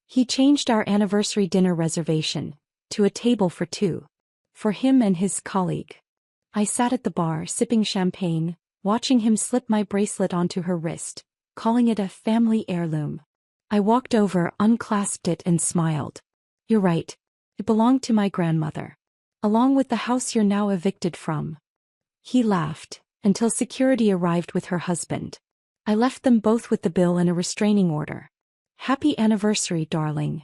He changed our anniversary dinner reservation to a table for two, for him and his colleague. I sat at the bar sipping champagne, watching him slip my bracelet onto her wrist, calling it a family heirloom. I walked over, unclasped it and smiled. "You're right. It belonged to my grandmother. Along with the house you're now evicted from." He laughed, until security arrived with her husband. I left them both with the bill and a restraining order. "Happy anniversary, darling."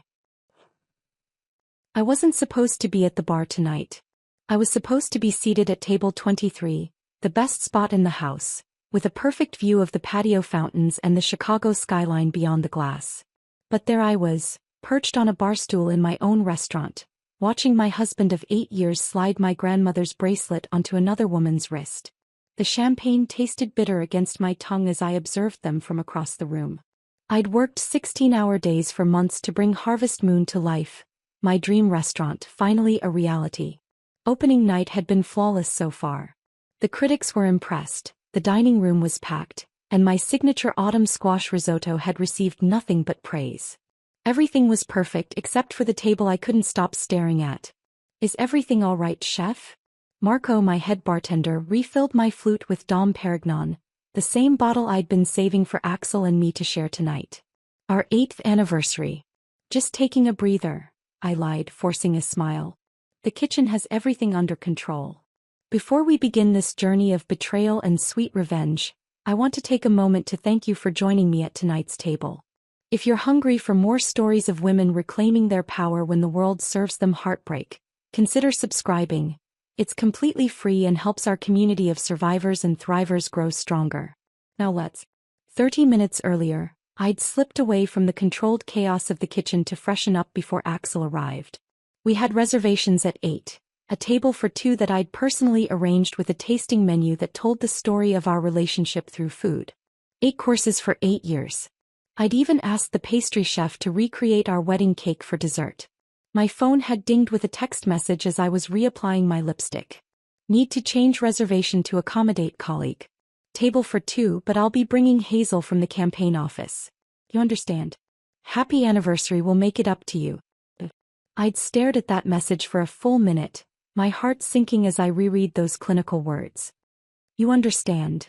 I wasn't supposed to be at the bar tonight. I was supposed to be seated at table 23, the best spot in the house, with a perfect view of the patio fountains and the Chicago skyline beyond the glass. But there I was, perched on a bar stool in my own restaurant, watching my husband of 8 years slide my grandmother's bracelet onto another woman's wrist. The champagne tasted bitter against my tongue as I observed them from across the room. I'd worked 16-hour days for months to bring Harvest Moon to life, my dream restaurant finally a reality. Opening night had been flawless so far. The critics were impressed, the dining room was packed, and my signature autumn squash risotto had received nothing but praise. Everything was perfect except for the table I couldn't stop staring at. "Is everything all right, chef?" Marco, my head bartender, refilled my flute with Dom Perignon, the same bottle I'd been saving for Axel and me to share tonight. "Our 8th anniversary. Just taking a breather," I lied, forcing a smile. "The kitchen has everything under control." Before we begin this journey of betrayal and sweet revenge, I want to take a moment to thank you for joining me at tonight's table. If you're hungry for more stories of women reclaiming their power when the world serves them heartbreak, consider subscribing. It's completely free and helps our community of survivors and thrivers grow stronger. Now let's. 30 minutes earlier, I'd slipped away from the controlled chaos of the kitchen to freshen up before Axel arrived. We had reservations at 8, a table for two that I'd personally arranged with a tasting menu that told the story of our relationship through food. 8 courses for 8 years. I'd even asked the pastry chef to recreate our wedding cake for dessert. My phone had dinged with a text message as I was reapplying my lipstick. "Need to change reservation to accommodate colleague. Table for two, but I'll be bringing Hazel from the campaign office. You understand? Happy anniversary, will make it up to you." I'd stared at that message for a full minute, my heart sinking as I reread those clinical words. "You understand."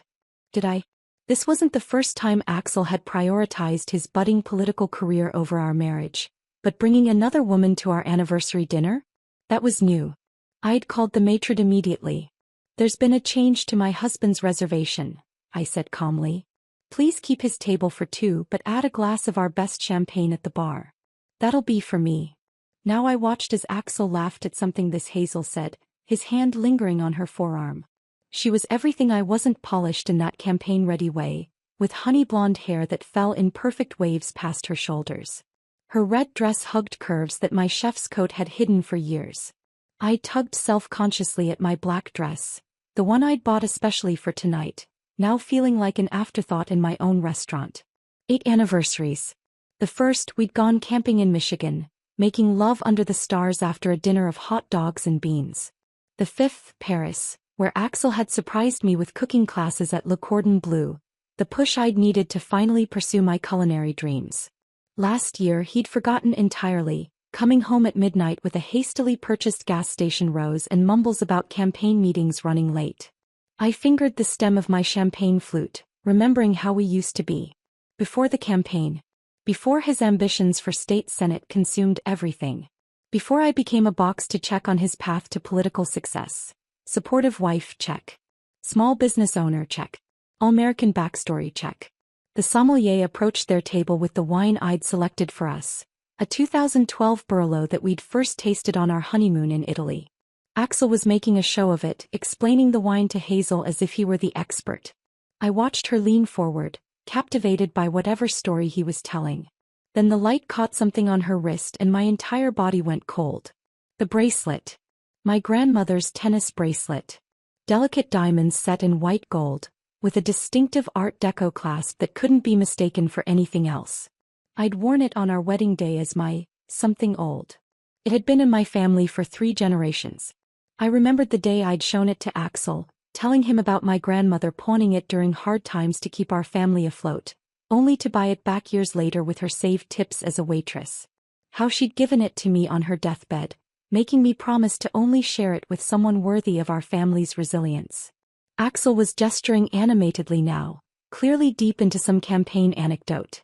Did I? This wasn't the first time Axel had prioritized his budding political career over our marriage, but bringing another woman to our anniversary dinner? That was new. I'd called the maitre d' immediately. "There's been a change to my husband's reservation," I said calmly. "Please keep his table for two but add a glass of our best champagne at the bar. That'll be for me." Now I watched as Axel laughed at something Hazel said, his hand lingering on her forearm. She was everything I wasn't, polished in that campaign-ready way, with honey blonde hair that fell in perfect waves past her shoulders. Her red dress hugged curves that my chef's coat had hidden for years. I tugged self-consciously at my black dress, the one I'd bought especially for tonight, now feeling like an afterthought in my own restaurant. 8 anniversaries. The first, we'd gone camping in Michigan, making love under the stars after a dinner of hot dogs and beans. The 5th, Paris, where Axel had surprised me with cooking classes at Le Cordon Bleu, the push I'd needed to finally pursue my culinary dreams. Last year he'd forgotten entirely, coming home at midnight with a hastily purchased gas station rose and mumbles about campaign meetings running late. I fingered the stem of my champagne flute, remembering how we used to be. Before the campaign. Before his ambitions for state senate consumed everything. Before I became a box to check on his path to political success. Supportive wife, check. Small business owner, check. All-American backstory, check. The sommelier approached their table with the wine I'd selected for us, a 2012 Barolo that we'd first tasted on our honeymoon in Italy. Axel was making a show of it, explaining the wine to Hazel as if he were the expert. I watched her lean forward, captivated by whatever story he was telling. Then the light caught something on her wrist and my entire body went cold. The bracelet. My grandmother's tennis bracelet. Delicate diamonds set in white gold, with a distinctive Art Deco clasp that couldn't be mistaken for anything else. I'd worn it on our wedding day as my something old. It had been in my family for 3 generations. I remembered the day I'd shown it to Axel, telling him about my grandmother pawning it during hard times to keep our family afloat, only to buy it back years later with her saved tips as a waitress. how she'd given it to me on her deathbed, making me promise to only share it with someone worthy of our family's resilience. Axel was gesturing animatedly now, clearly deep into some campaign anecdote.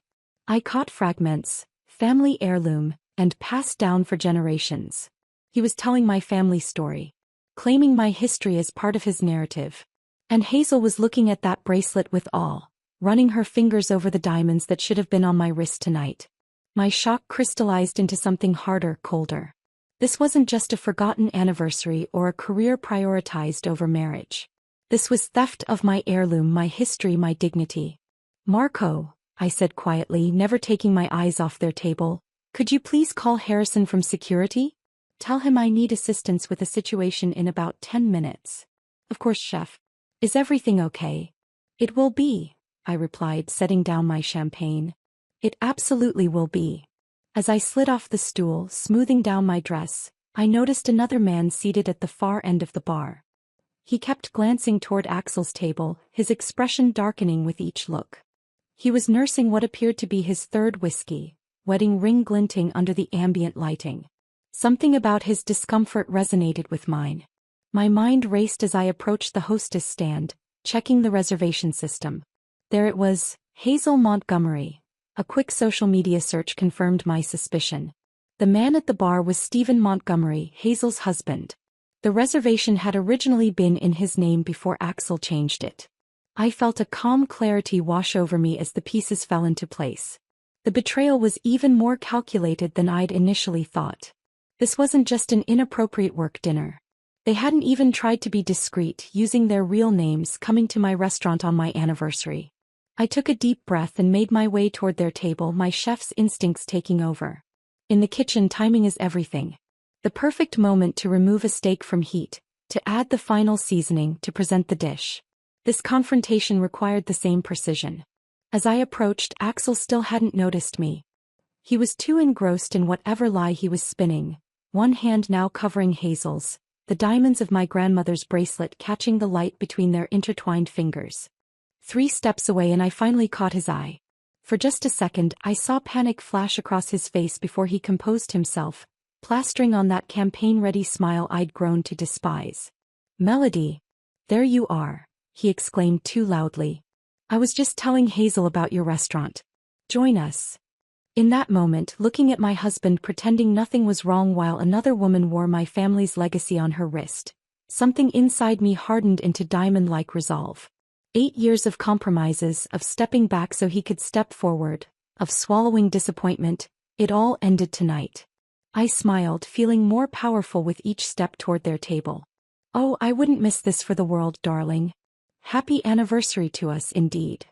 I caught fragments, family heirloom, and passed down for generations. He was telling my family story, claiming my history as part of his narrative. And Hazel was looking at that bracelet with awe, running her fingers over the diamonds that should have been on my wrist tonight. My shock crystallized into something harder, colder. This wasn't just a forgotten anniversary or a career prioritized over marriage. This was theft of my heirloom, my history, my dignity. Marco, I said quietly, never taking my eyes off their table, could you please call Harrison from security? Tell him I need assistance with a situation in about 10 minutes. Of course, chef. Is everything okay? It will be, I replied, setting down my champagne. It absolutely will be. As I slid off the stool, smoothing down my dress, I noticed another man seated at the far end of the bar. He kept glancing toward Axel's table, his expression darkening with each look. He was nursing what appeared to be his third whiskey, wedding ring glinting under the ambient lighting. Something about his discomfort resonated with mine. My mind raced as I approached the hostess stand, checking the reservation system. There it was, Hazel Montgomery. A quick social media search confirmed my suspicion. The man at the bar was Stephen Montgomery, Hazel's husband. The reservation had originally been in his name before Axel changed it. I felt a calm clarity wash over me as the pieces fell into place. The betrayal was even more calculated than I'd initially thought. This wasn't just an inappropriate work dinner. They hadn't even tried to be discreet, using their real names, coming to my restaurant on my anniversary. I took a deep breath and made my way toward their table, my chef's instincts taking over. In the kitchen, timing is everything. The perfect moment to remove a steak from heat, to add the final seasoning, to present the dish. This confrontation required the same precision. As I approached, Axel still hadn't noticed me. He was too engrossed in whatever lie he was spinning, one hand now covering Hazel's, the diamonds of my grandmother's bracelet catching the light between their intertwined fingers. 3 steps away and I finally caught his eye. For just a second, I saw panic flash across his face before he composed himself, plastering on that campaign-ready smile I'd grown to despise. Melody. There you are, he exclaimed too loudly. I was just telling Hazel about your restaurant. Join us. In that moment, looking at my husband pretending nothing was wrong while another woman wore my family's legacy on her wrist, something inside me hardened into diamond-like resolve. 8 years of compromises, of stepping back so he could step forward, of swallowing disappointment, it all ended tonight. I smiled, feeling more powerful with each step toward their table. Oh, I wouldn't miss this for the world, darling. Happy anniversary to us, indeed.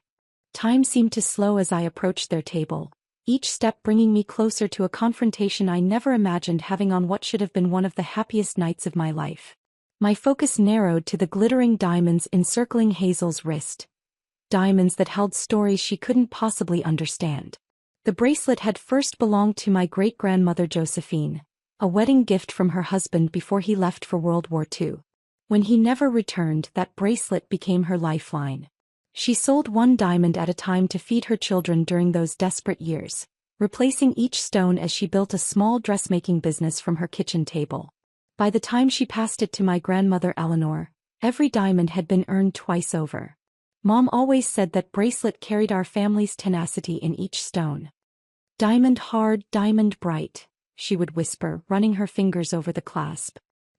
Time seemed to slow as I approached their table, each step bringing me closer to a confrontation I never imagined having on what should have been one of the happiest nights of my life. My focus narrowed to the glittering diamonds encircling Hazel's wrist. Diamonds that held stories she couldn't possibly understand. The bracelet had first belonged to my great-grandmother Josephine, a wedding gift from her husband before he left for World War II. When he never returned, that bracelet became her lifeline. She sold 1 diamond at a time to feed her children during those desperate years, replacing each stone as she built a small dressmaking business from her kitchen table. By the time she passed it to my grandmother Eleanor, every diamond had been earned twice over. Mom always said that bracelet carried our family's tenacity in each stone. Diamond hard, diamond bright, she would whisper, running her fingers over the clasp.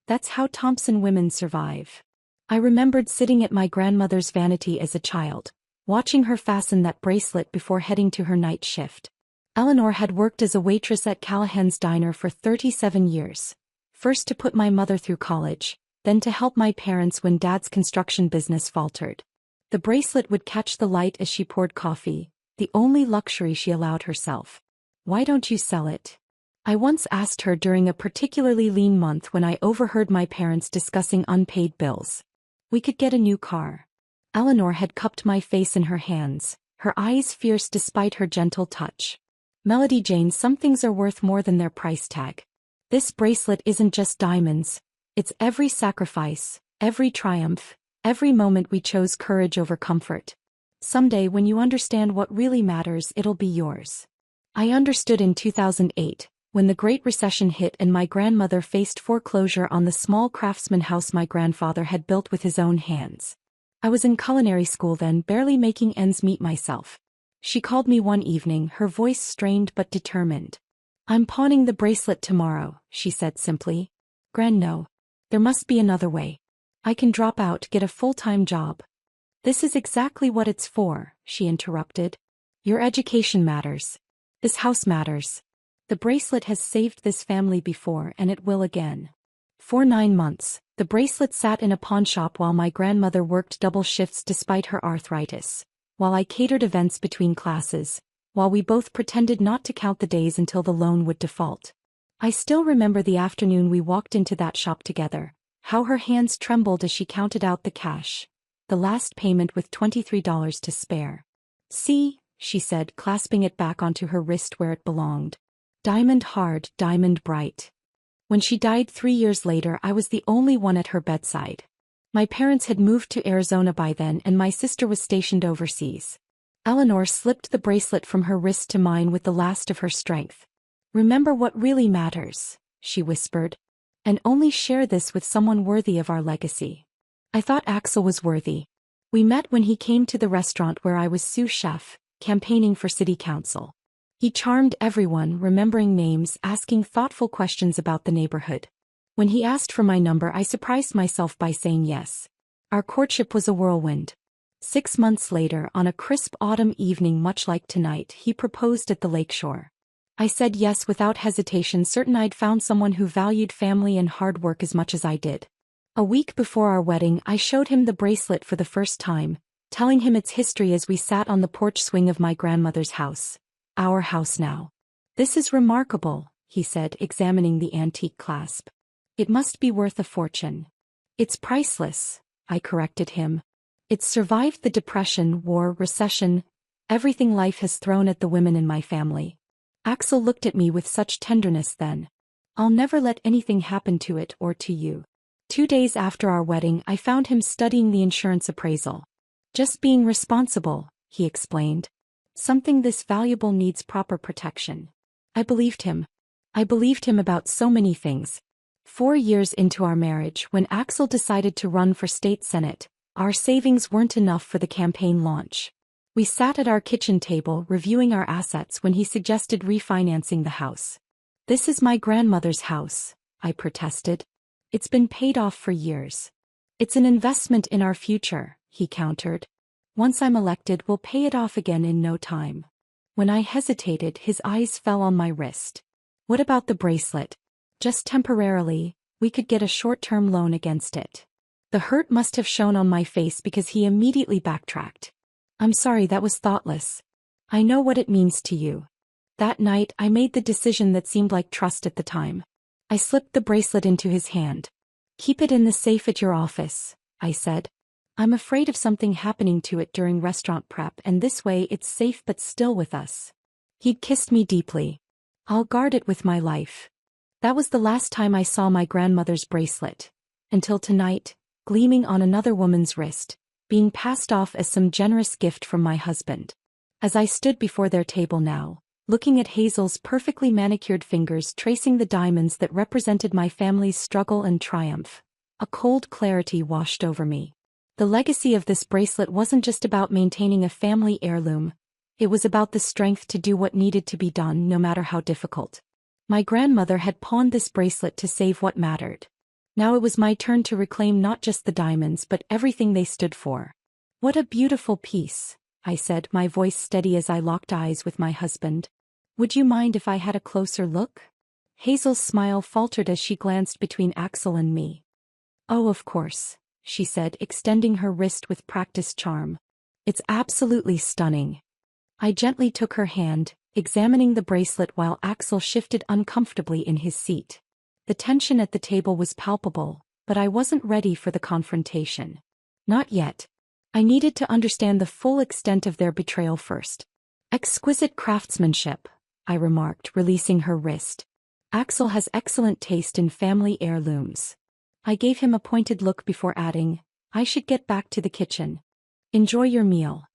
That's how Thompson women survive. I remembered sitting at my grandmother's vanity as a child, watching her fasten that bracelet before heading to her night shift. Eleanor had worked as a waitress at Callahan's Diner for 37 years. First to put my mother through college, then to help my parents when Dad's construction business faltered. The bracelet would catch the light as she poured coffee, the only luxury she allowed herself. Why don't you sell it? I once asked her during a particularly lean month when I overheard my parents discussing unpaid bills. We could get a new car. Eleanor had cupped my face in her hands, her eyes fierce despite her gentle touch. Melody Jane, some things are worth more than their price tag. This bracelet isn't just diamonds, it's every sacrifice, every triumph, every moment we chose courage over comfort. Someday when you understand what really matters, it'll be yours. I understood in 2008, when the Great Recession hit and my grandmother faced foreclosure on the small craftsman house my grandfather had built with his own hands. I was in culinary school then, barely making ends meet myself. She called me one evening, her voice strained but determined. "I'm pawning the bracelet tomorrow," she said simply. "Gran, no. There must be another way. I can drop out, get a full-time job." "This is exactly what it's for," she interrupted. "Your education matters. This house matters. The bracelet has saved this family before and it will again." For 9 months, the bracelet sat in a pawn shop while my grandmother worked double shifts despite her arthritis, while I catered events between classes, while we both pretended not to count the days until the loan would default. I still remember the afternoon we walked into that shop together, how her hands trembled as she counted out the cash, the last payment with $23 to spare. "See," she said, clasping it back onto her wrist where it belonged. "Diamond hard, diamond bright." When she died 3 years later, I was the only one at her bedside. My parents had moved to Arizona by then and my sister was stationed overseas. Eleanor slipped the bracelet from her wrist to mine with the last of her strength. "Remember what really matters," she whispered. "And only share this with someone worthy of our legacy." I thought Axel was worthy. We met when he came to the restaurant where I was sous chef, campaigning for city council. He charmed everyone, remembering names, asking thoughtful questions about the neighborhood. When he asked for my number, I surprised myself by saying yes. Our courtship was a whirlwind. 6 months later, on a crisp autumn evening much like tonight, he proposed at the lakeshore. I said yes without hesitation, certain I'd found someone who valued family and hard work as much as I did. A week before our wedding, I showed him the bracelet for the first time, telling him its history as we sat on the porch swing of my grandmother's house. "Our house now." "This is remarkable," he said, examining the antique clasp. "It must be worth a fortune." "It's priceless," I corrected him. "It's survived the depression, war, recession, everything life has thrown at the women in my family." Axel looked at me with such tenderness then. "I'll never let anything happen to it or to you." 2 days after our wedding, I found him studying the insurance appraisal. "Just being responsible," he explained. "Something this valuable needs proper protection." I believed him. I believed him about so many things. 4 years into our marriage, when Axel decided to run for state senate, our savings weren't enough for the campaign launch. We sat at our kitchen table reviewing our assets when he suggested refinancing the house. "This is my grandmother's house," I protested. "It's been paid off for years." "It's an investment in our future," he countered. "Once I'm elected, we'll pay it off again in no time." When I hesitated, his eyes fell on my wrist. "What about the bracelet?" "Just temporarily, we could get a short-term loan against it." The hurt must have shown on my face because he immediately backtracked. "I'm sorry, that was thoughtless. I know what it means to you." That night, I made the decision that seemed like trust at the time. I slipped the bracelet into his hand. "Keep it in the safe at your office," I said. "I'm afraid of something happening to it during restaurant prep, and this way it's safe but still with us." He'd kissed me deeply. "I'll guard it with my life." That was the last time I saw my grandmother's bracelet. Until tonight, gleaming on another woman's wrist, being passed off as some generous gift from my husband. As I stood before their table now, looking at Hazel's perfectly manicured fingers tracing the diamonds that represented my family's struggle and triumph, a cold clarity washed over me. The legacy of this bracelet wasn't just about maintaining a family heirloom, it was about the strength to do what needed to be done no matter how difficult. My grandmother had pawned this bracelet to save what mattered. Now it was my turn to reclaim not just the diamonds but everything they stood for. "What a beautiful piece," I said, my voice steady as I locked eyes with my husband. "Would you mind if I had a closer look?" Hazel's smile faltered as she glanced between Axel and me. "Oh, of course," she said, extending her wrist with practiced charm. "It's absolutely stunning." I gently took her hand, examining the bracelet while Axel shifted uncomfortably in his seat. The tension at the table was palpable, but I wasn't ready for the confrontation. Not yet. I needed to understand the full extent of their betrayal first. "Exquisite craftsmanship," I remarked, releasing her wrist. "Axel has excellent taste in family heirlooms." I gave him a pointed look before adding, "I should get back to the kitchen. Enjoy your meal."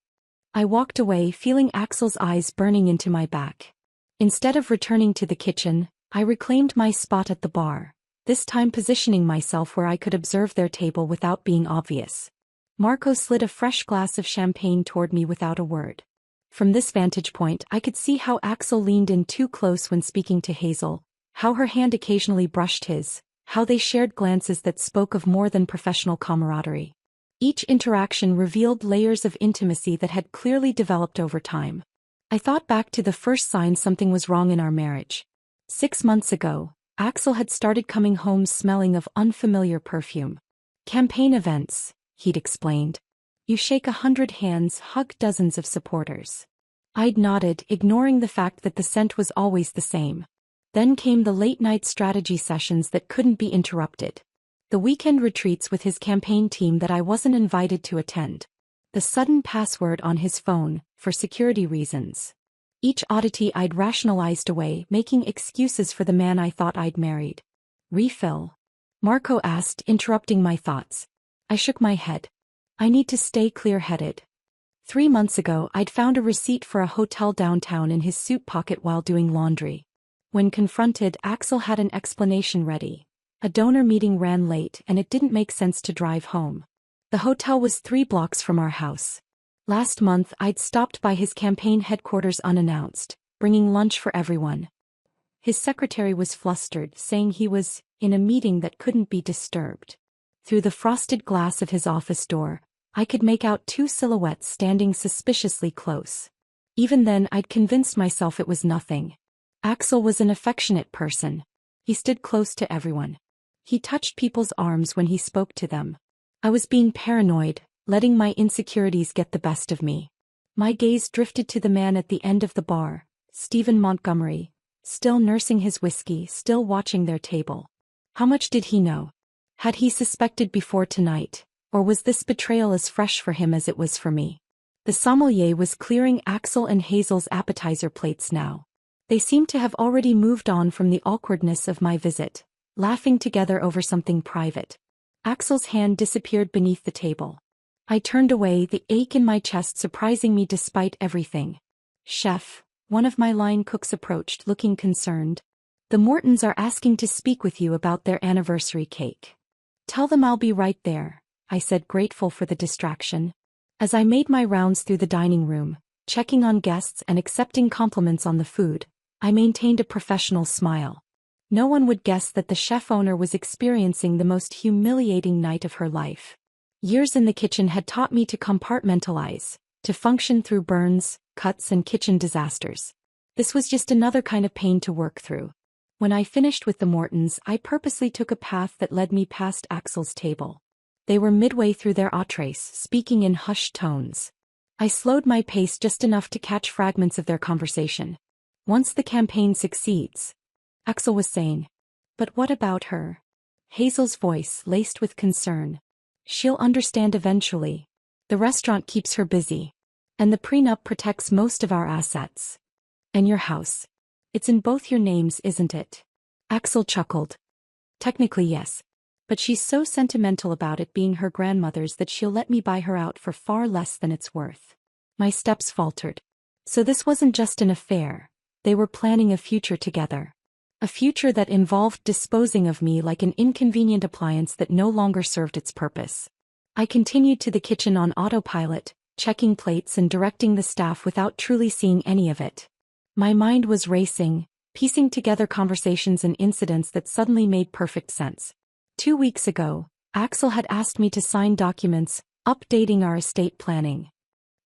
I walked away, feeling Axel's eyes burning into my back. Instead of returning to the kitchen, I reclaimed my spot at the bar, this time positioning myself where I could observe their table without being obvious. Marco slid a fresh glass of champagne toward me without a word. From this vantage point I could see how Axel leaned in too close when speaking to Hazel, how her hand occasionally brushed his, how they shared glances that spoke of more than professional camaraderie. Each interaction revealed layers of intimacy that had clearly developed over time. I thought back to the first sign something was wrong in our marriage. 6 months ago, Axel had started coming home smelling of unfamiliar perfume. Campaign events, he'd explained. You shake 100 hands, hug dozens of supporters. I'd nodded, ignoring the fact that the scent was always the same. Then came the late-night strategy sessions that couldn't be interrupted. The weekend retreats with his campaign team that I wasn't invited to attend. The sudden password on his phone, for security reasons. Each oddity I'd rationalized away, making excuses for the man I thought I'd married. Refill? Marco asked, interrupting my thoughts. I shook my head. I need to stay clear-headed. 3 months ago I'd found a receipt for a hotel downtown in his suit pocket while doing laundry. When confronted, Axel had an explanation ready. A donor meeting ran late and it didn't make sense to drive home. The hotel was 3 blocks from our house. Last month I'd stopped by his campaign headquarters unannounced, bringing lunch for everyone. His secretary was flustered, saying he was in a meeting that couldn't be disturbed. Through the frosted glass of his office door, I could make out 2 silhouettes standing suspiciously close. Even then I'd convinced myself it was nothing. Axel was an affectionate person. He stood close to everyone. He touched people's arms when he spoke to them. I was being paranoid, letting my insecurities get the best of me. My gaze drifted to the man at the end of the bar, Stephen Montgomery, still nursing his whiskey, still watching their table. How much did he know? Had he suspected before tonight, or was this betrayal as fresh for him as it was for me? The sommelier was clearing Axel and Hazel's appetizer plates now. They seemed to have already moved on from the awkwardness of my visit, laughing together over something private. Axel's hand disappeared beneath the table. I turned away, the ache in my chest surprising me despite everything. Chef, one of my line cooks approached, looking concerned. The Mortons are asking to speak with you about their anniversary cake. Tell them I'll be right there, I said, grateful for the distraction. As I made my rounds through the dining room, checking on guests and accepting compliments on the food, I maintained a professional smile. No one would guess that the chef owner was experiencing the most humiliating night of her life. Years in the kitchen had taught me to compartmentalize, to function through burns, cuts and kitchen disasters. This was just another kind of pain to work through. When I finished with the Mortons, I purposely took a path that led me past Axel's table. They were midway through their entrees, speaking in hushed tones. I slowed my pace just enough to catch fragments of their conversation. Once the campaign succeeds, Axel was saying. But what about her? Hazel's voice, laced with concern. She'll understand eventually. The restaurant keeps her busy. And the prenup protects most of our assets. And your house. It's in both your names, isn't it? Axel chuckled. Technically yes. But she's so sentimental about it being her grandmother's that she'll let me buy her out for far less than it's worth. My steps faltered. So this wasn't just an affair. They were planning a future together. A future that involved disposing of me like an inconvenient appliance that no longer served its purpose. I continued to the kitchen on autopilot, checking plates and directing the staff without truly seeing any of it. My mind was racing, piecing together conversations and incidents that suddenly made perfect sense. 2 weeks ago, Axel had asked me to sign documents, updating our estate planning.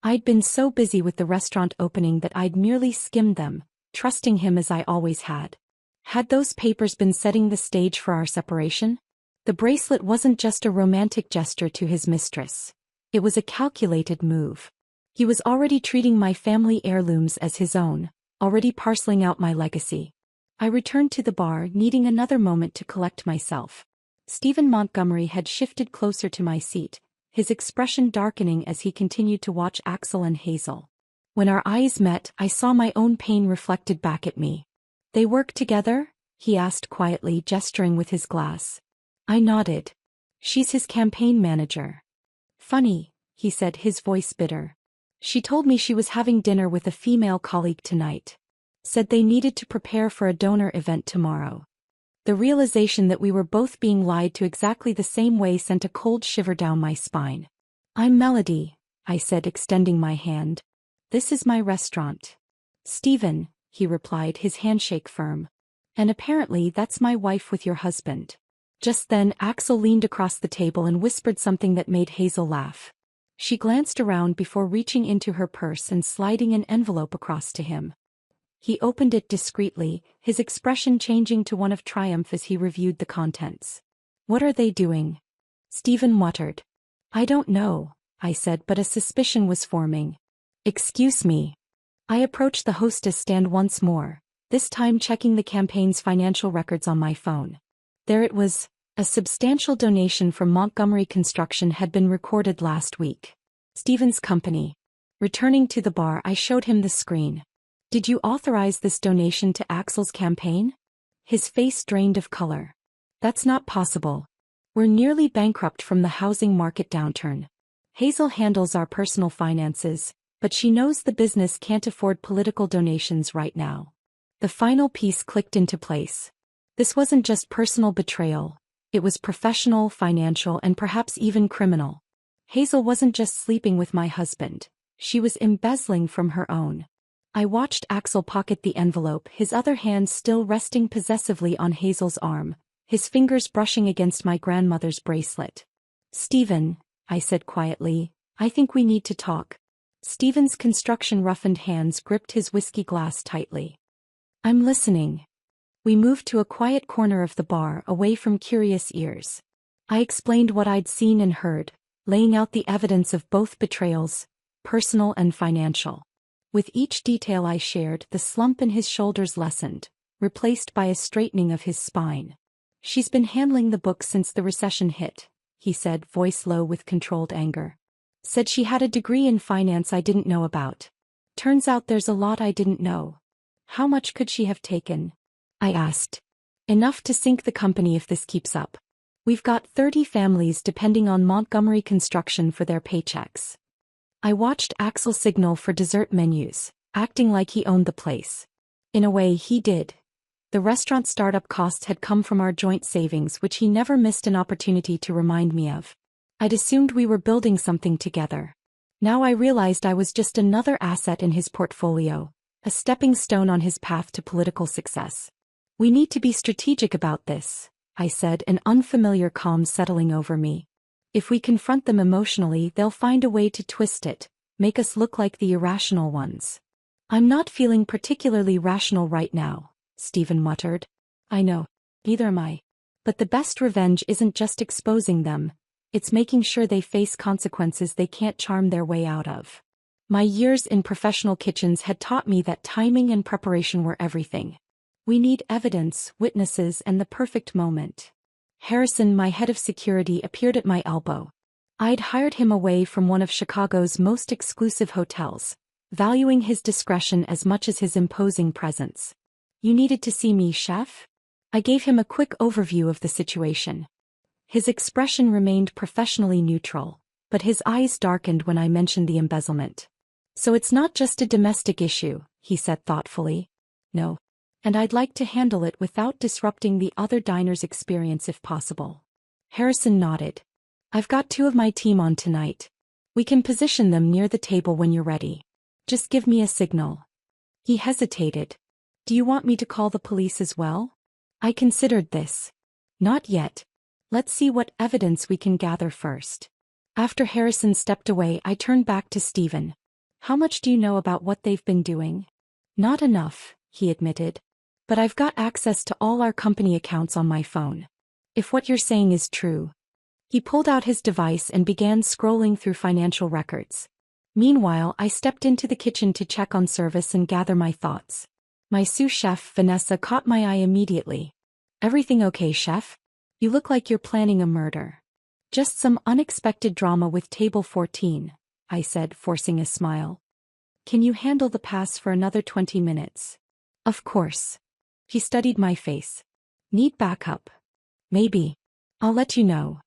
I'd been so busy with the restaurant opening that I'd merely skimmed them, trusting him as I always had. Had those papers been setting the stage for our separation? The bracelet wasn't just a romantic gesture to his mistress. It was a calculated move. He was already treating my family heirlooms as his own, already parceling out my legacy. I returned to the bar, needing another moment to collect myself. Stephen Montgomery had shifted closer to my seat, his expression darkening as he continued to watch Axel and Hazel. When our eyes met, I saw my own pain reflected back at me. They work together? He asked quietly, gesturing with his glass. I nodded. She's his campaign manager. Funny, he said, his voice bitter. She told me she was having dinner with a female colleague tonight. Said they needed to prepare for a donor event tomorrow. The realization that we were both being lied to exactly the same way sent a cold shiver down my spine. I'm Melody, I said, extending my hand. This is my restaurant. Stephen, he replied, his handshake firm. And apparently that's my wife with your husband. Just then Axel leaned across the table and whispered something that made Hazel laugh. She glanced around before reaching into her purse and sliding an envelope across to him. He opened it discreetly, his expression changing to one of triumph as he reviewed the contents. What are they doing? Stephen muttered. I don't know, I said, but a suspicion was forming. Excuse me. I approached the hostess stand once more, this time checking the campaign's financial records on my phone. There it was. A substantial donation from Montgomery Construction had been recorded last week. Stephen's company. Returning to the bar, I showed him the screen. Did you authorize this donation to Axel's campaign? His face drained of color. That's not possible. We're nearly bankrupt from the housing market downturn. Hazel handles our personal finances, but she knows the business can't afford political donations right now. The final piece clicked into place. This wasn't just personal betrayal. It was professional, financial, and perhaps even criminal. Hazel wasn't just sleeping with my husband. She was embezzling from her own. I watched Axel pocket the envelope, his other hand still resting possessively on Hazel's arm, his fingers brushing against my grandmother's bracelet. Stephen, I said quietly, I think we need to talk. Stephen's construction-roughened hands gripped his whiskey glass tightly. I'm listening. We moved to a quiet corner of the bar, away from curious ears. I explained what I'd seen and heard, laying out the evidence of both betrayals, personal and financial. With each detail I shared, the slump in his shoulders lessened, replaced by a straightening of his spine. She's been handling the book since the recession hit, he said, voice low with controlled anger. Said she had a degree in finance I didn't know about. Turns out there's a lot I didn't know. How much could she have taken? I asked. Enough to sink the company if this keeps up. We've got 30 families depending on Montgomery Construction for their paychecks. I watched Axel signal for dessert menus, acting like he owned the place. In a way, he did. The restaurant startup costs had come from our joint savings, which he never missed an opportunity to remind me of. I'd assumed we were building something together. Now I realized I was just another asset in his portfolio, a stepping stone on his path to political success. We need to be strategic about this, I said, an unfamiliar calm settling over me. If we confront them emotionally, they'll find a way to twist it, make us look like the irrational ones. I'm not feeling particularly rational right now, Stephen muttered. I know. Neither am I. But the best revenge isn't just exposing them, it's making sure they face consequences they can't charm their way out of. My years in professional kitchens had taught me that timing and preparation were everything. We need evidence, witnesses, and the perfect moment. Harrison, my head of security, appeared at my elbow. I'd hired him away from one of Chicago's most exclusive hotels, valuing his discretion as much as his imposing presence. You needed to see me, chef? I gave him a quick overview of the situation. His expression remained professionally neutral, but his eyes darkened when I mentioned the embezzlement. So it's not just a domestic issue, he said thoughtfully. No. And I'd like to handle it without disrupting the other diners' experience if possible. Harrison nodded. I've got 2 of my team on tonight. We can position them near the table when you're ready. Just give me a signal. He hesitated. Do you want me to call the police as well? I considered this. Not yet. Let's see what evidence we can gather first. After Harrison stepped away, I turned back to Stephen. How much do you know about what they've been doing? Not enough, he admitted. But I've got access to all our company accounts on my phone. If what you're saying is true. He pulled out his device and began scrolling through financial records. Meanwhile, I stepped into the kitchen to check on service and gather my thoughts. My sous chef, Vanessa, caught my eye immediately. Everything okay, chef? You look like you're planning a murder. Just some unexpected drama with table 14, I said, forcing a smile. Can you handle the pass for another 20 minutes? Of course. He studied my face. Need backup? Maybe. I'll let you know.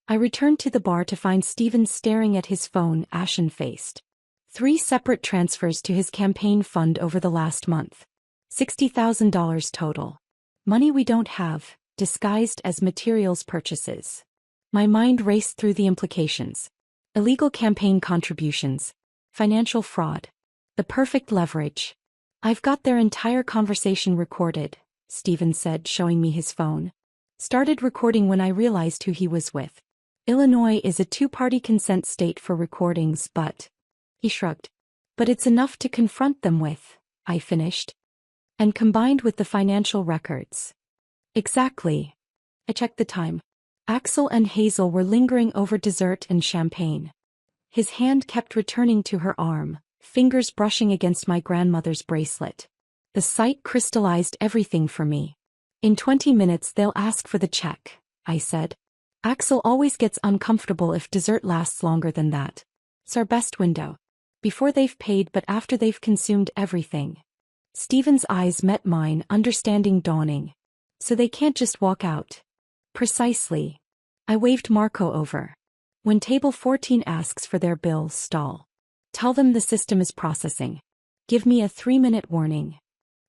I returned to the bar to find Stephen staring at his phone, ashen-faced. 3 separate transfers to his campaign fund over the last month. $60,000 total. Money we don't have, disguised as materials purchases. My mind raced through the implications. Illegal campaign contributions. Financial fraud. The perfect leverage. I've got their entire conversation recorded, Stephen said, showing me his phone. Started recording when I realized who he was with. Illinois is a two-party consent state for recordings, but... He shrugged. But it's enough to confront them with, I finished. And combined with the financial records. Exactly. I checked the time. Axel and Hazel were lingering over dessert and champagne. His hand kept returning to her arm, fingers brushing against my grandmother's bracelet. The sight crystallized everything for me. In 20 minutes they'll ask for the check, I said. Axel always gets uncomfortable if dessert lasts longer than that. It's our best window. Before they've paid but after they've consumed everything. Stephen's eyes met mine, understanding dawning. So they can't just walk out. Precisely. I waved Marco over. When table 14 asks for their bill, stall. Tell them the system is processing. Give me a 3-minute warning.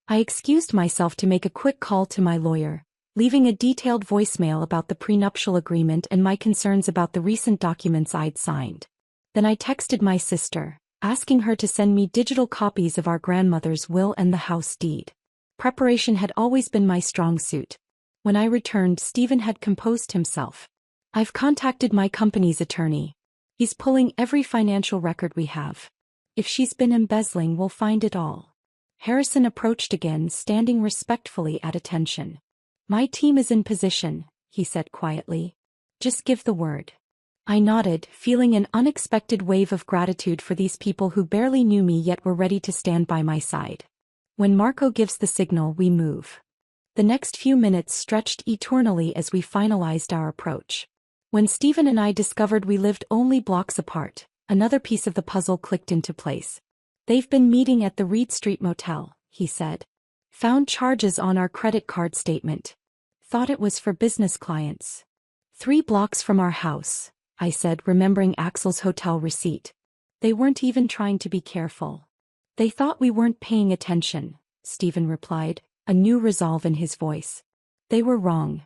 I excused myself to make a quick call to my lawyer, leaving a detailed voicemail about the prenuptial agreement and my concerns about the recent documents I'd signed. Then I texted my sister, asking her to send me digital copies of our grandmother's will and the house deed. Preparation had always been my strong suit. When I returned, Stephen had composed himself. I've contacted my company's attorney. He's pulling every financial record we have. If she's been embezzling, we'll find it all. Harrison approached again, standing respectfully at attention. My team is in position, he said quietly. Just give the word. I nodded, feeling an unexpected wave of gratitude for these people who barely knew me yet were ready to stand by my side. When Marco gives the signal, we move. The next few minutes stretched eternally as we finalized our approach. When Stephen and I discovered we lived only blocks apart, another piece of the puzzle clicked into place. They've been meeting at the Reed Street Motel, he said. Found charges on our credit card statement. Thought it was for business clients. 3 blocks from our house, I said, remembering Axel's hotel receipt. They weren't even trying to be careful. They thought we weren't paying attention, Stephen replied, a new resolve in his voice. They were wrong.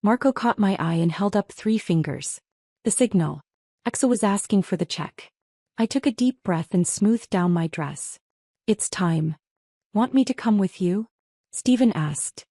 Marco caught my eye and held up 3 fingers. The signal. Axel was asking for the check. I took a deep breath and smoothed down my dress. It's time. Want me to come with you? Stephen asked.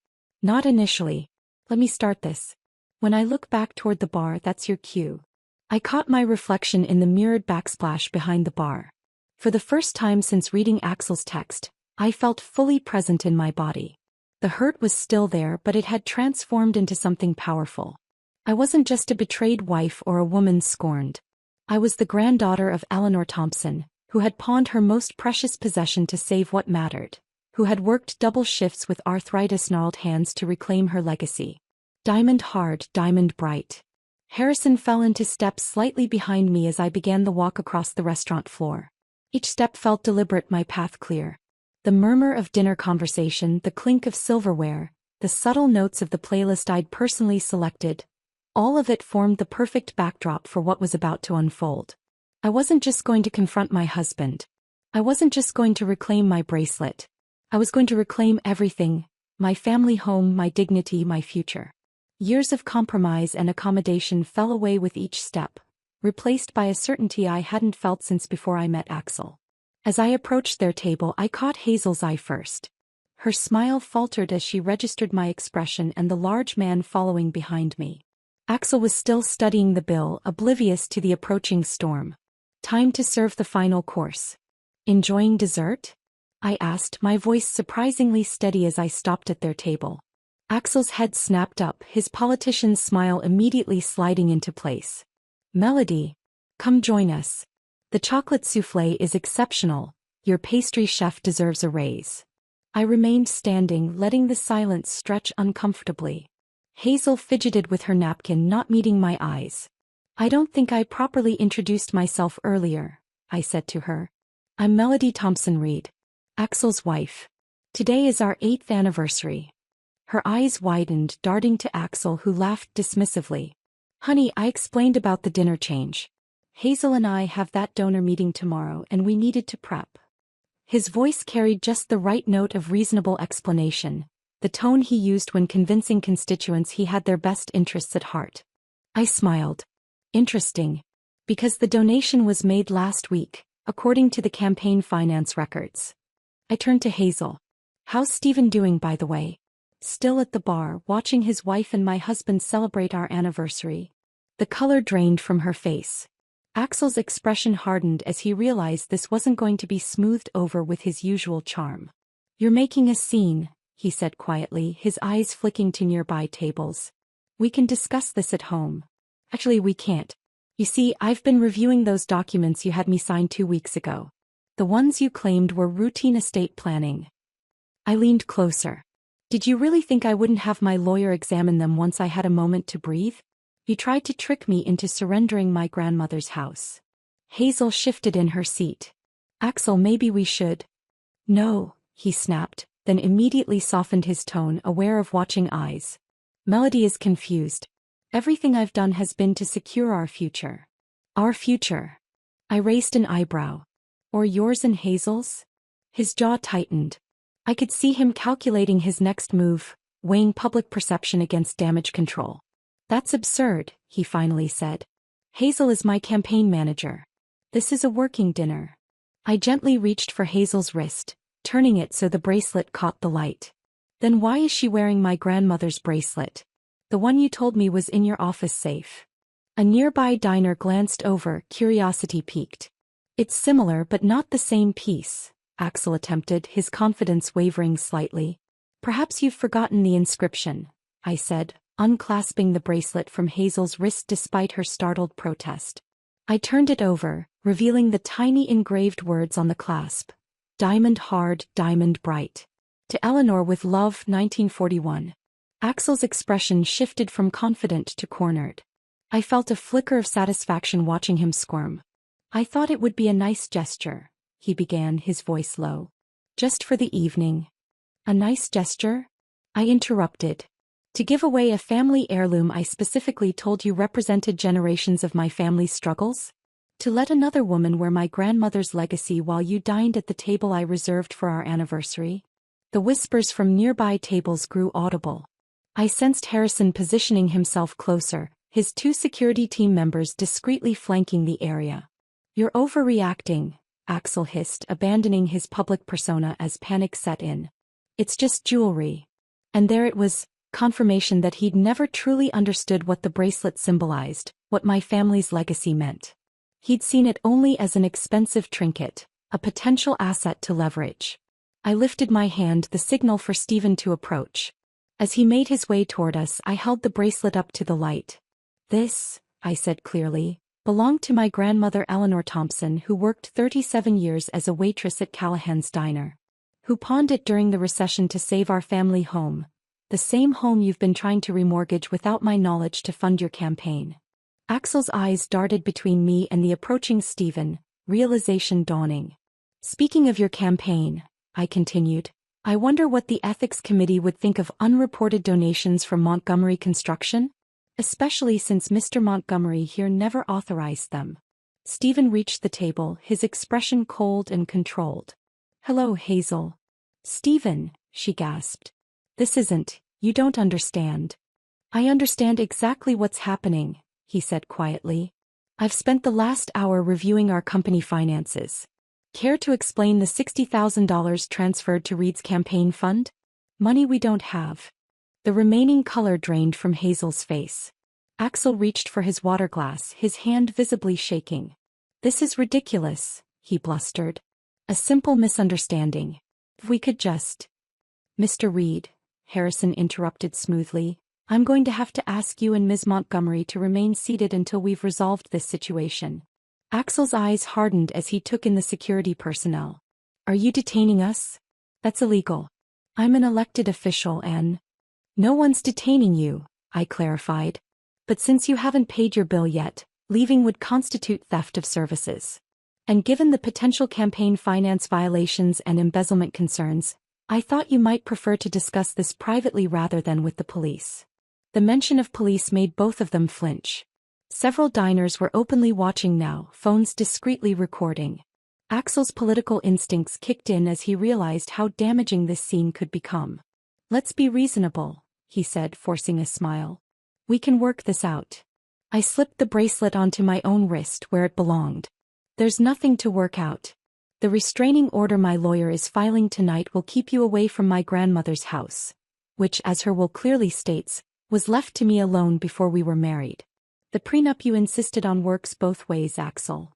Not initially. Let me start this. When I look back toward the bar, that's your cue. I caught my reflection in the mirrored backsplash behind the bar. For the first time since reading Axel's text, I felt fully present in my body. The hurt was still there, but it had transformed into something powerful. I wasn't just a betrayed wife or a woman scorned. I was the granddaughter of Eleanor Thompson, who had pawned her most precious possession to save what mattered, who had worked double shifts with arthritis-gnarled hands to reclaim her legacy. Diamond hard, diamond bright. Harrison fell into step slightly behind me as I began the walk across the restaurant floor. Each step felt deliberate, my path clear. The murmur of dinner conversation, the clink of silverware, the subtle notes of the playlist I'd personally selected, all of it formed the perfect backdrop for what was about to unfold. I wasn't just going to confront my husband. I wasn't just going to reclaim my bracelet. I was going to reclaim everything, my family home, my dignity, my future. Years of compromise and accommodation fell away with each step, replaced by a certainty I hadn't felt since before I met Axel. As I approached their table, I caught Hazel's eye first. Her smile faltered as she registered my expression and the large man following behind me. Axel was still studying the bill, oblivious to the approaching storm. Time to serve the final course. Enjoying dessert? I asked, my voice surprisingly steady as I stopped at their table. Axel's head snapped up, his politician's smile immediately sliding into place. Melody, come join us. The chocolate soufflé is exceptional. Your pastry chef deserves a raise. I remained standing, letting the silence stretch uncomfortably. Hazel fidgeted with her napkin, not meeting my eyes. I don't think I properly introduced myself earlier, I said to her. I'm Melody Thompson Reed, Axel's wife. Today is our 8th anniversary. Her eyes widened, darting to Axel, who laughed dismissively. Honey, I explained about the dinner change. Hazel and I have that donor meeting tomorrow and we needed to prep. His voice carried just the right note of reasonable explanation, the tone he used when convincing constituents he had their best interests at heart. I smiled. Interesting. Because the donation was made last week, according to the campaign finance records. I turned to Hazel. How's Stephen doing, by the way? Still at the bar, watching his wife and my husband celebrate our anniversary. The color drained from her face. Axel's expression hardened as he realized this wasn't going to be smoothed over with his usual charm. You're making a scene, he said quietly, his eyes flicking to nearby tables. We can discuss this at home. Actually, we can't. You see, I've been reviewing those documents you had me sign 2 weeks ago. The ones you claimed were routine estate planning. I leaned closer. Did you really think I wouldn't have my lawyer examine them once I had a moment to breathe? You tried to trick me into surrendering my grandmother's house. Hazel shifted in her seat. Axel, maybe we should. No, he snapped, then immediately softened his tone, aware of watching eyes. Melody is confused. Everything I've done has been to secure our future. Our future. I raised an eyebrow. Or yours and Hazel's? His jaw tightened. I could see him calculating his next move, weighing public perception against damage control. That's absurd, he finally said. Hazel is my campaign manager. This is a working dinner. I gently reached for Hazel's wrist, turning it so the bracelet caught the light. Then why is she wearing my grandmother's bracelet? The one you told me was in your office safe. A nearby diner glanced over, curiosity piqued. It's similar but not the same piece, Axel attempted, his confidence wavering slightly. Perhaps you've forgotten the inscription, I said, unclasping the bracelet from Hazel's wrist despite her startled protest. I turned it over, revealing the tiny engraved words on the clasp. Diamond hard, diamond bright. To Eleanor with love, 1941. Axel's expression shifted from confident to cornered. I felt a flicker of satisfaction watching him squirm. I thought it would be a nice gesture, he began, his voice low. Just for the evening. A nice gesture? I interrupted. To give away a family heirloom I specifically told you represented generations of my family's struggles? To let another woman wear my grandmother's legacy while you dined at the table I reserved for our anniversary? The whispers from nearby tables grew audible. I sensed Harrison positioning himself closer, his 2 security team members discreetly flanking the area. You're overreacting, Axel hissed, abandoning his public persona as panic set in. It's just jewelry. And there it was, confirmation that he'd never truly understood what the bracelet symbolized, what my family's legacy meant. He'd seen it only as an expensive trinket, a potential asset to leverage. I lifted my hand, the signal for Stephen to approach. As he made his way toward us, I held the bracelet up to the light. This, I said clearly, belonged to my grandmother Eleanor Thompson, who worked 37 years as a waitress at Callahan's Diner. Who pawned it during the recession to save our family home. The same home you've been trying to remortgage without my knowledge to fund your campaign. Axel's eyes darted between me and the approaching Stephen, realization dawning. Speaking of your campaign, I continued, I wonder what the ethics committee would think of unreported donations from Montgomery Construction? Especially since Mr. Montgomery here never authorized them. Stephen reached the table, his expression cold and controlled. Hello, Hazel. Stephen, she gasped. This isn't, you don't understand. I understand exactly what's happening, he said quietly. I've spent the last hour reviewing our company finances. Care to explain the $60,000 transferred to Reed's campaign fund? Money we don't have. The remaining color drained from Hazel's face. Axel reached for his water glass, his hand visibly shaking. This is ridiculous, he blustered. A simple misunderstanding. If we could just... Mr. Reed, Harrison interrupted smoothly, I'm going to have to ask you and Ms. Montgomery to remain seated until we've resolved this situation. Axel's eyes hardened as he took in the security personnel. Are you detaining us? That's illegal. I'm an elected official and... No one's detaining you, I clarified. But since you haven't paid your bill yet, leaving would constitute theft of services. And given the potential campaign finance violations and embezzlement concerns, I thought you might prefer to discuss this privately rather than with the police. The mention of police made both of them flinch. Several diners were openly watching now, phones discreetly recording. Axel's political instincts kicked in as he realized how damaging this scene could become. "Let's be reasonable," he said, forcing a smile. "We can work this out." I slipped the bracelet onto my own wrist where it belonged. "There's nothing to work out. The restraining order my lawyer is filing tonight will keep you away from my grandmother's house, which, as her will clearly states, was left to me alone before we were married. The prenup you insisted on works both ways, Axel."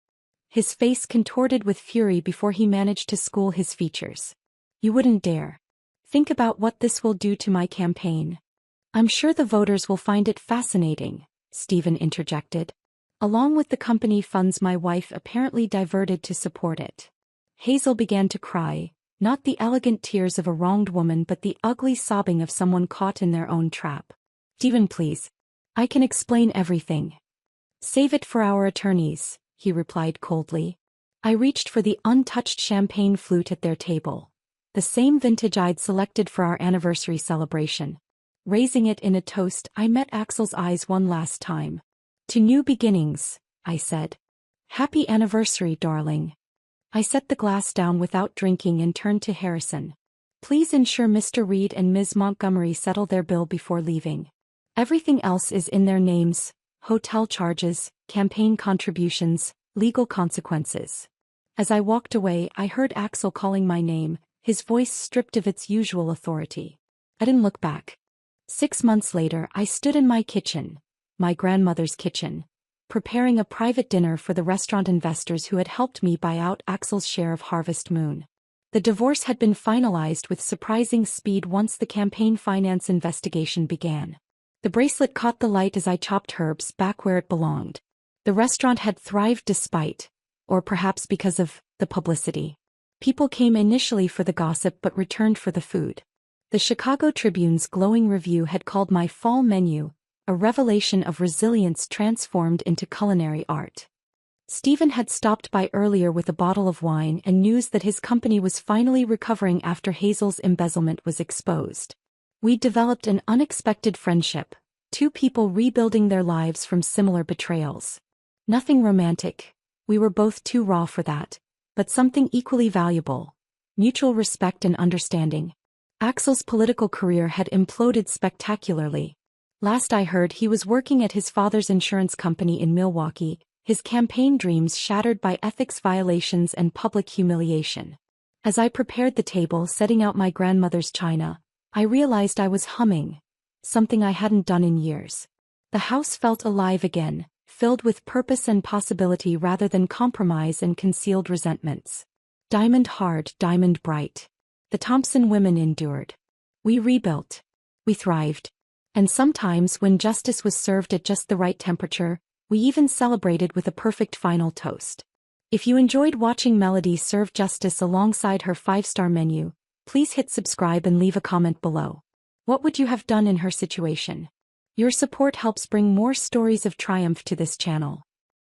His face contorted with fury before he managed to school his features. "You wouldn't dare. Think about what this will do to my campaign." "I'm sure the voters will find it fascinating," Stephen interjected. "Along with the company funds my wife apparently diverted to support it." Hazel began to cry, not the elegant tears of a wronged woman but the ugly sobbing of someone caught in their own trap. "Stephen, please. I can explain everything." "Save it for our attorneys," he replied coldly. I reached for the untouched champagne flute at their table, the same vintage I'd selected for our anniversary celebration. Raising it in a toast, I met Axel's eyes one last time. "To new beginnings," I said. "Happy anniversary, darling." I set the glass down without drinking and turned to Harrison. "Please ensure Mr. Reed and Ms. Montgomery settle their bill before leaving. Everything else is in their names: hotel charges, campaign contributions, legal consequences." As I walked away, I heard Axel calling my name, his voice stripped of its usual authority. I didn't look back. 6 months later, I stood in my kitchen, my grandmother's kitchen, preparing a private dinner for the restaurant investors who had helped me buy out Axel's share of Harvest Moon. The divorce had been finalized with surprising speed once the campaign finance investigation began. The bracelet caught the light as I chopped herbs back where it belonged. The restaurant had thrived despite, or perhaps because of, the publicity. People came initially for the gossip but returned for the food. The Chicago Tribune's glowing review had called my fall menu a revelation of resilience transformed into culinary art. Stephen had stopped by earlier with a bottle of wine and news that his company was finally recovering after Hazel's embezzlement was exposed. We developed an unexpected friendship, two people rebuilding their lives from similar betrayals. Nothing romantic, we were both too raw for that, but something equally valuable: mutual respect and understanding. Axel's political career had imploded spectacularly. Last I heard, he was working at his father's insurance company in Milwaukee, his campaign dreams shattered by ethics violations and public humiliation. As I prepared the table setting out my grandmother's china, I realized I was humming, something I hadn't done in years. The house felt alive again, filled with purpose and possibility rather than compromise and concealed resentments. Diamond hard, diamond bright. The Thompson women endured. We rebuilt. We thrived. And sometimes, when justice was served at just the right temperature, we even celebrated with a perfect final toast. If you enjoyed watching Melody serve justice alongside her 5-star menu, please hit subscribe and leave a comment below. What would you have done in her situation? Your support helps bring more stories of triumph to this channel.